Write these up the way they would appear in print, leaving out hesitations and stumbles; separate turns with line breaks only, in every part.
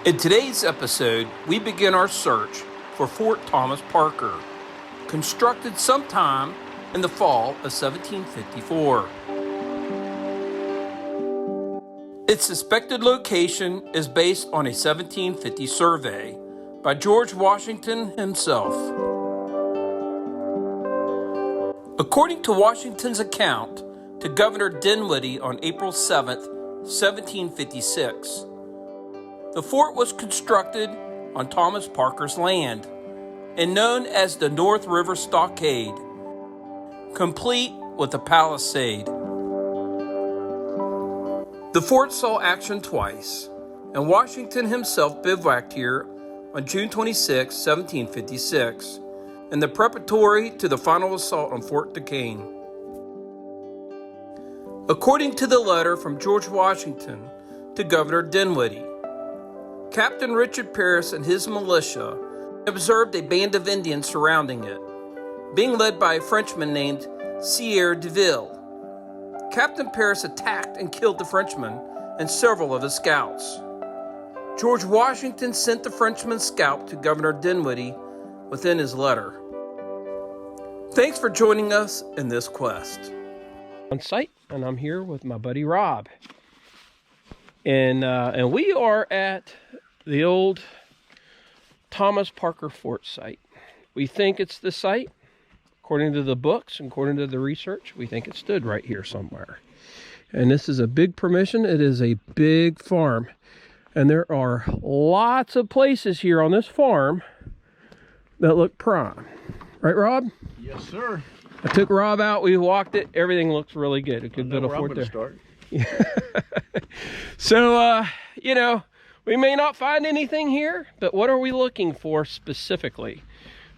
In today's episode, we begin our search for Fort Thomas Parker, constructed sometime in the fall of 1754. Its suspected location is based on a 1750 survey by George Washington himself. According to Washington's account to Governor Dinwiddie on April 7, 1756, the fort was constructed on Thomas Parker's land and known as the North River Stockade, complete with a palisade. The fort saw action twice, and Washington himself bivouacked here on June 26, 1756, in the preparatory to the final assault on Fort Duquesne. According to the letter from George Washington to Governor Dinwiddie, Captain Richard Paris and his militia observed a band of Indians surrounding it, being led by a Frenchman named Sieur de Ville. Captain Paris attacked and killed the Frenchman and several of his scouts. George Washington sent the Frenchman's scalp to Governor Dinwiddie within his letter. Thanks for joining us in this quest.
On site, and I'm here with my buddy Rob. And we are at the old Thomas Parker Fort site. We think it's the site. According to the books, and according to the research, we think it stood right here somewhere. And this is a big permission. It is a big farm. And there are lots of places here on this farm that look prime. Right, Rob?
Yes, sir.
I took Rob out. We walked it. Everything looks really good. It could build a fort there.
Start.
So, we may not find anything here, but what are we looking for specifically?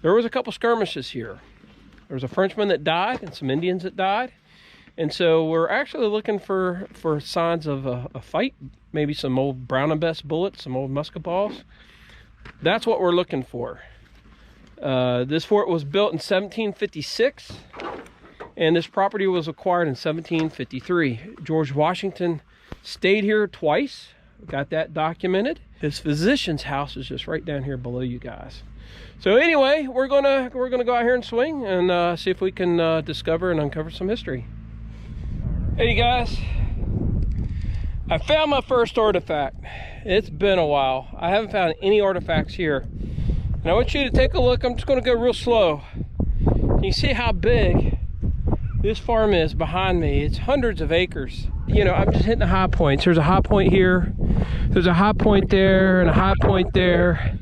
There was a couple skirmishes here. There was a Frenchman that died and some Indians that died. And so we're actually looking for signs of a fight, maybe some old Brown and Bess bullets, some old musket balls. That's what we're looking for. This fort was built in 1756, and this property was acquired in 1753. George Washington stayed here twice, got that documented. His physician's house is just right down here below you guys. So anyway, we're gonna go out here and swing and see if we can discover and uncover some history. Hey guys, I found my first artifact. It's been a while. I haven't found any artifacts here. And I want you to take a look. I'm just gonna go real slow. You see how big this farm is behind me. It's hundreds of acres. I'm just hitting the high points. There's a high point here. There's a high point there and a high point there.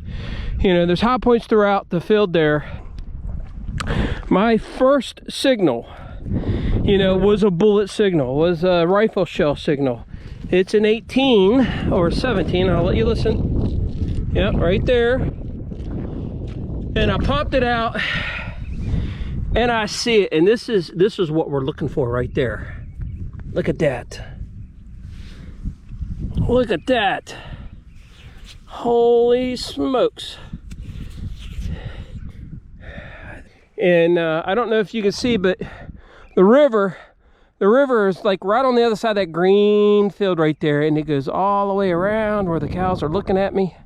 There's high points throughout the field there. My first signal, was a bullet signal, was a rifle shell signal. It's an 18 or 17. I'll let you listen. Yep, right there. And I popped it out and I see it. And this is what we're looking for right there. Look at that. Look at that. Holy smokes. And I don't know if you can see, but the river is like right on the other side of that green field right there, and it goes all the way around where the cows are looking at me.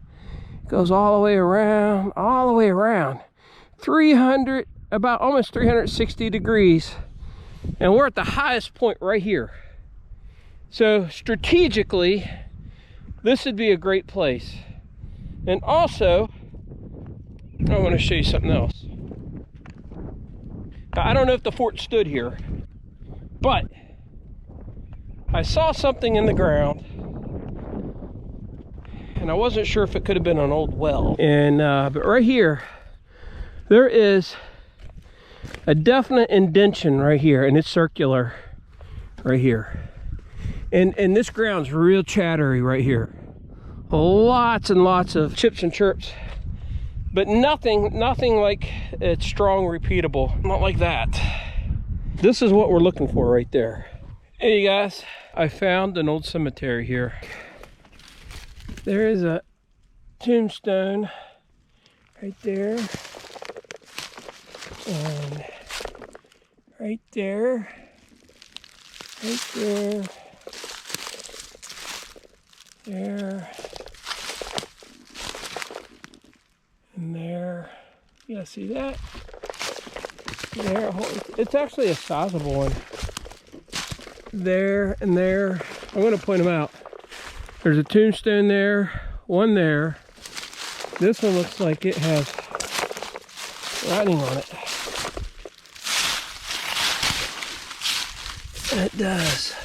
It goes all the way around, 300, about almost 360 degrees. And we're at the highest point right here. So strategically, this would be a great place. And also, I want to show you something else. Now, I don't know if the fort stood here, but I saw something in the ground, and I wasn't sure if it could have been an old well. And but right here, there is a definite indention right here, and it's circular right here. And this ground's real chattery right here. Lots and lots of chips and chirps, but nothing like it's strong, repeatable, not like that. This is what we're looking for right there. Hey guys, I found an old cemetery here. There is a tombstone right there, and right there, there, You guys see that? There, it's actually a sizable one. There and there. I'm going to point them out. There's a tombstone there, one there. This one looks like it has writing on it. And it does.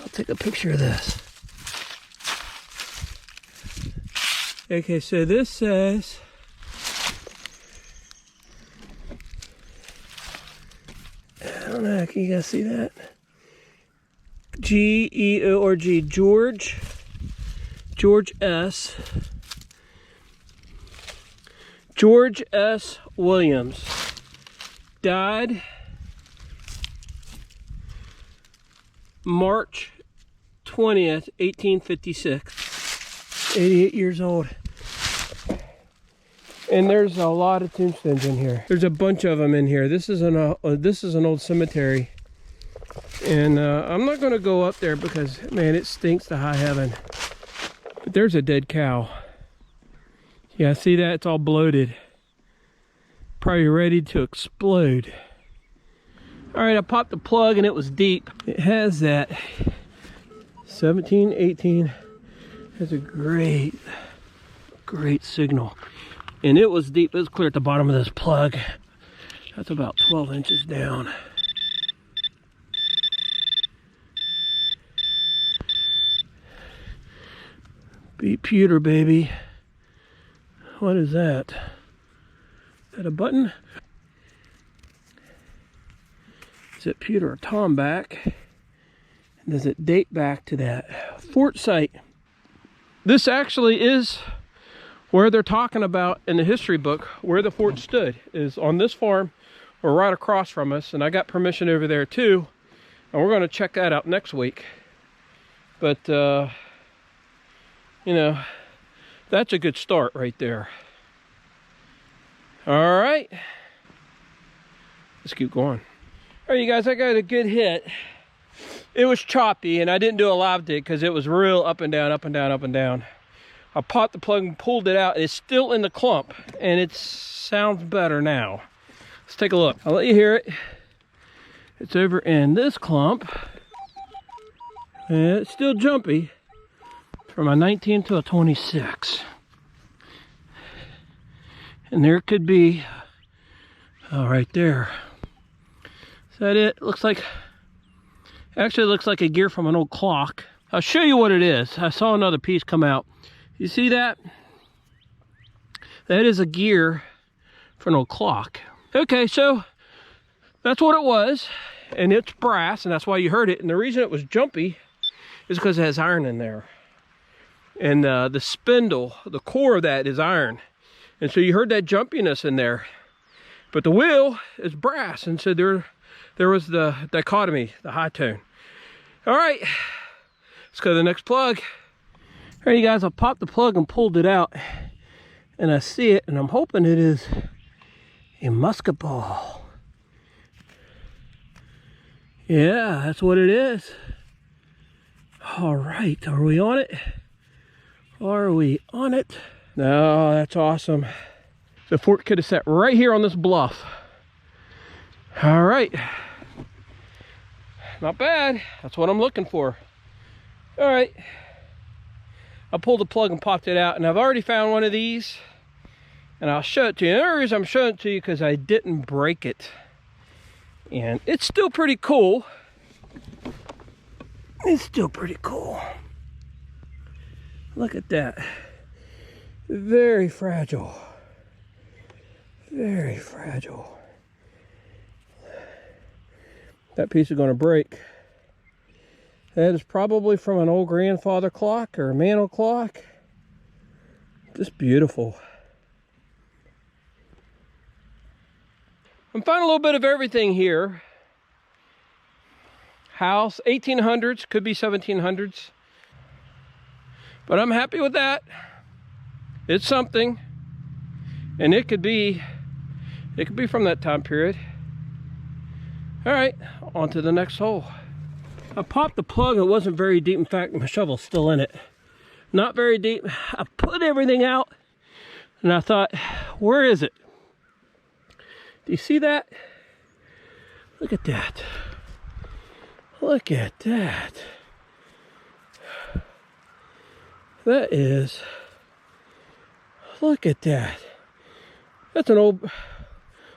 I'll take a picture of this. Okay, so this says I don't know, can you guys see that? G-E-O-R-G, George S. George S. Williams. Died March 20th, 1856. 88 years old. And there's a lot of tombstones in here. There's a bunch of them in here. This is an old cemetery. And I'm not going to go up there because, man, it stinks to high heaven. But there's a dead cow. Yeah, see that? It's all bloated. Probably ready to explode. All right, I popped the plug and it was deep. It has that 17, 18. Has a great signal. And it was deep. It was clear at the bottom of this plug. That's about 12 inches down. Beat pewter, baby. What is that? Is that a button? Is it pewter or tomback? Does it date back to that fort site? This actually is where they're talking about in the history book where the fort stood, is on this farm or right across from us. And I got permission over there too. And we're going to check that out next week. But, you know, that's a good start right there. All right. Let's keep going. All right, you guys, I got a good hit. It was choppy and I didn't do a live dig because it was real up and down, up and down, up and down. I popped the plug and pulled it out. It's still in the clump and it sounds better now. Let's take a look. I'll let you hear it. It's over in this clump. And it's still jumpy. From a 19 to a 26. And there could be, oh, right there. Is that it? Looks like, actually looks like a gear from an old clock. I'll show you what it is. I saw another piece come out. You see that? That is a gear for an old clock. Okay, so that's what it was. And it's brass, and that's why you heard it. And the reason it was jumpy is because it has iron in there. And the spindle, the core of that is iron. And so you heard that jumpiness in there. But the wheel is brass. And so there was the dichotomy, the high tone. All right, let's go to the next plug. All right, you guys, I popped the plug and pulled it out. And I see it, and I'm hoping it is a musket ball. Yeah, that's what it is. All right, are we on it? Are we on it? No, that's awesome. The fort could have sat right here on this bluff. All right. Not bad. That's what I'm looking for. All right. I pulled the plug and popped it out, and I've already found one of these. And I'll show it to you. The only reason I'm showing it to you because I didn't break it. And it's still pretty cool. It's still pretty cool. Look at that. Very fragile. Very fragile. That piece is going to break. That is probably from an old grandfather clock or a mantle clock. Just beautiful. I'm finding a little bit of everything here. House, 1800s, could be 1700s. But I'm happy with that. It's something. And it could be from that time period. All right, on to the next hole. I popped the plug, it wasn't very deep. In fact, my shovel's still in it. Not very deep. I put everything out. And I thought, where is it? Do you see that? Look at that. Look at that. That is, look at that. That's an old,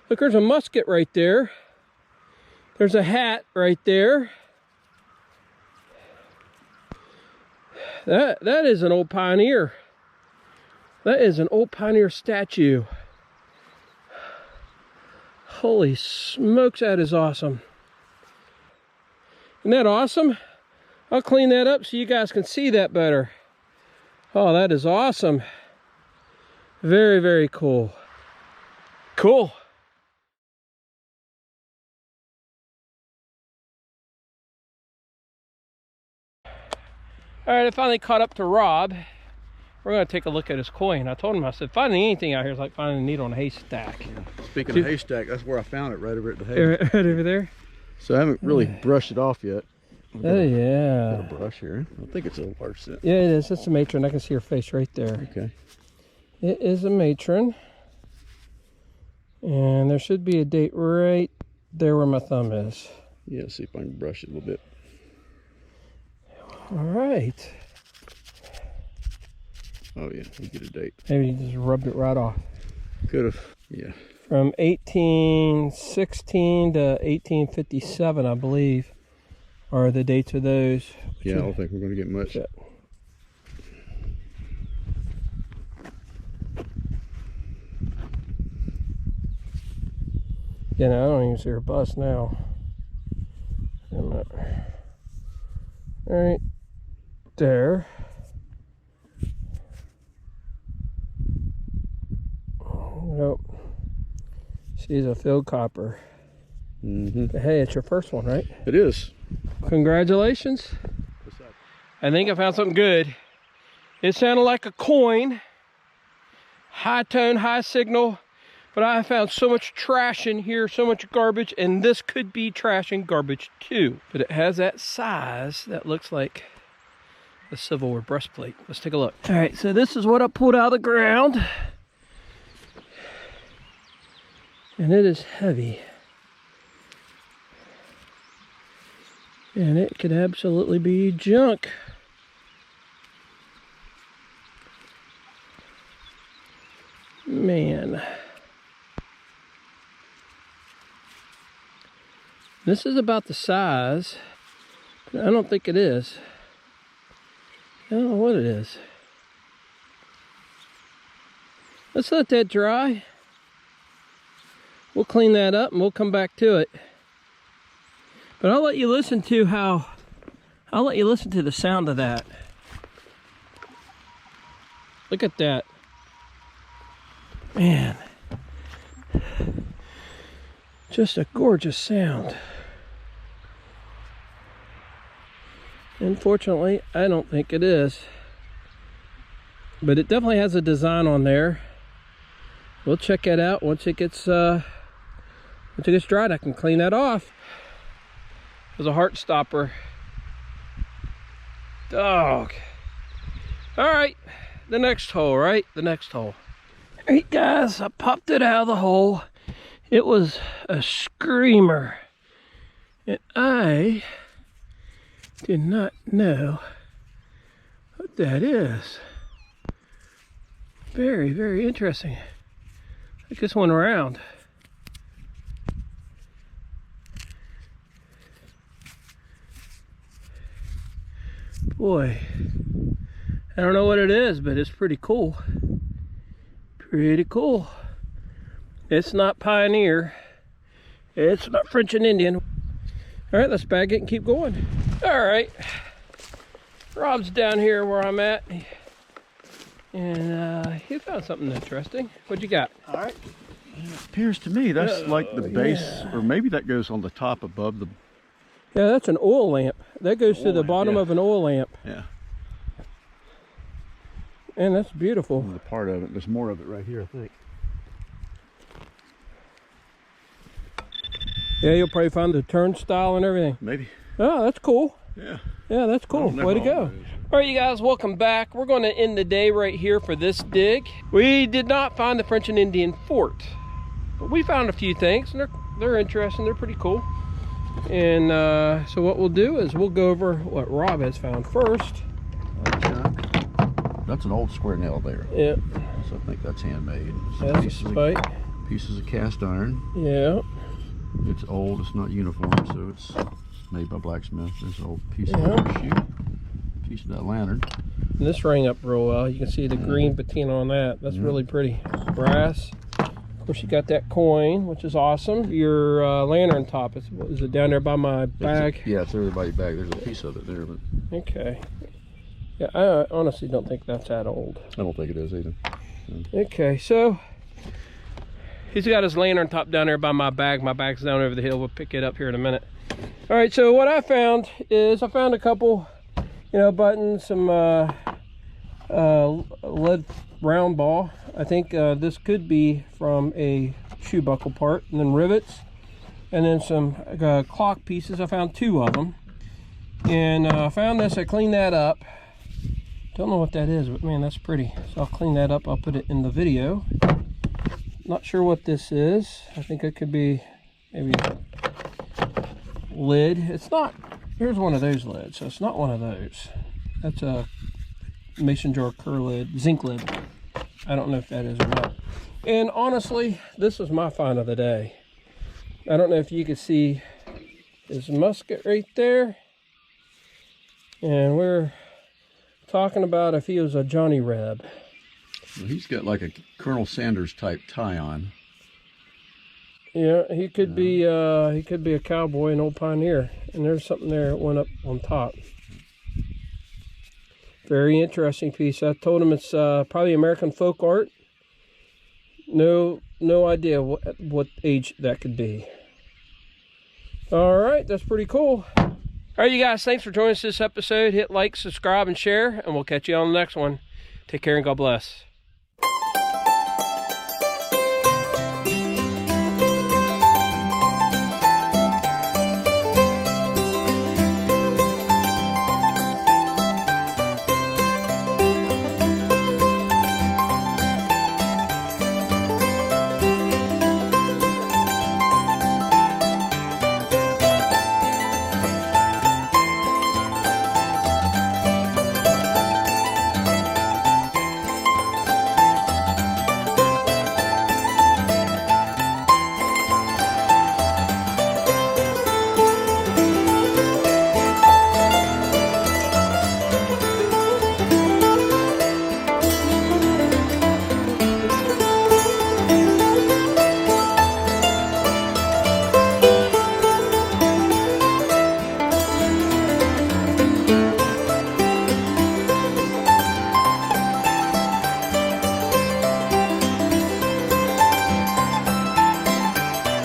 look, there's a musket right there. There's a hat right there. That is an old pioneer. That is an old pioneer statue. Holy smokes, that is awesome. Isn't that awesome? I'll clean that up so you guys can see that better. Oh, that is awesome. Very, very cool. Cool. All right, I finally caught up to Rob. We're going to take a look at his coin. I told him, I said, finding anything out here is like finding a needle in a haystack.
Yeah. Speaking of haystack, that's where I found it, right over at the hay.
Right over there?
So I haven't really brushed it off yet.
Oh, yeah.
Got a brush here. I think it's a large set.
Yeah, it is. It's a matron. I can see her face right there.
Okay.
It is a matron. And there should be a date right there where my thumb is.
Yeah, see if I can brush it a little bit.
All right.
Oh yeah, you get a date.
Maybe you just rubbed it right off.
Could have, yeah.
From 1816 to 1857, I believe, are the dates of those.
Yeah, I don't think we're going to get much.
Yeah. Yeah, no, I don't even see her bust now. Right there. Nope. She's a field copper. But hey, it's your first one, right?
It is.
Congratulations.
What's that?
I think I found something good. It sounded like a coin. High tone, high signal. But I found so much trash in here, so much garbage, and this could be trash and garbage too. But it has that size that looks like a Civil War breastplate. Let's take a look. All right, so this is what I pulled out of the ground. And it is heavy. And it could absolutely be junk. Man. This is about the size, but I don't think it is. I don't know what it is. Let's let that dry. We'll clean that up and we'll come back to it. But I'll let you listen to the sound of that. Look at that. Man. Just a gorgeous sound. Unfortunately, I don't think it is. But it definitely has a design on there. We'll check it out once it gets dried. I can clean that off. There's a heart stopper. Dog. All right, the next hole, right? The next hole. All right, guys, I popped it out of the hole. It was a screamer. And I did not know what that is. Very, very interesting. Like this one around. Boy, I don't know what it is, but it's pretty cool. Pretty cool. It's not Pioneer. It's not French and Indian. All right, let's bag it and keep going. All right. Rob's down here where I'm at. And he found something interesting. What'd you got?
All right. It appears to me that's like the base, or maybe that goes on the top above the...
Yeah, that's an oil lamp. That goes to the bottom of an oil lamp.
Yeah.
And that's beautiful.
The part of it. There's more of it right here, I think.
Yeah, you'll probably find the turnstile and everything.
Maybe.
Oh, that's cool.
Yeah.
Yeah, that's cool. Way to go. All right, you guys, welcome back. We're going to end the day right here for this dig. We did not find the French and Indian fort, but we found a few things, and they're interesting. They're pretty cool. And so what we'll do is we'll go over what Rob has found first.
That's an old square nail there.
Yeah.
So I think that's handmade.
That's a spike.
Pieces of cast iron.
Yeah.
It's old, it's not uniform, so it's made by blacksmith. There's an old piece of piece of that lantern.
And this rang up real well. You can see the green patina on that. That's really pretty. Brass. Of course, you got that coin, which is awesome. Your lantern top, is it down there by my bag?
Yeah, it's over by your bag. There's a piece of it there, but
okay. Yeah, I honestly don't think that's that old.
I don't think it is either.
Okay, so he's got his lantern top down there by my bag. My bag's down over the hill. We'll pick it up here in a minute. All right, so what I found is I found a couple, buttons, some lead round ball. I think this could be from a shoe buckle part, and then rivets, and then some clock pieces. I found 2 of them, and I found this. I cleaned that up. Don't know what that is, but man, that's pretty. So I'll clean that up. I'll put it in the video. Not sure what this is. I think it could be maybe a lid. It's not. Here's one of those lids. So it's not one of those. That's a mason jar cur lid, zinc lid. I don't know if that is or not. And honestly, this is my find of the day. I don't know if you can see his musket right there. And we're talking about if he was a Johnny Reb.
Well, he's got like a Colonel Sanders type tie on.
Yeah, he could be a cowboy, an old pioneer. And there's something there that went up on top. Very interesting piece. I told him it's probably American folk art. No idea what age that could be. All right, that's pretty cool. All right, you guys, thanks for joining us this episode. Hit like, subscribe, and share, and we'll catch you on the next one. Take care and God bless.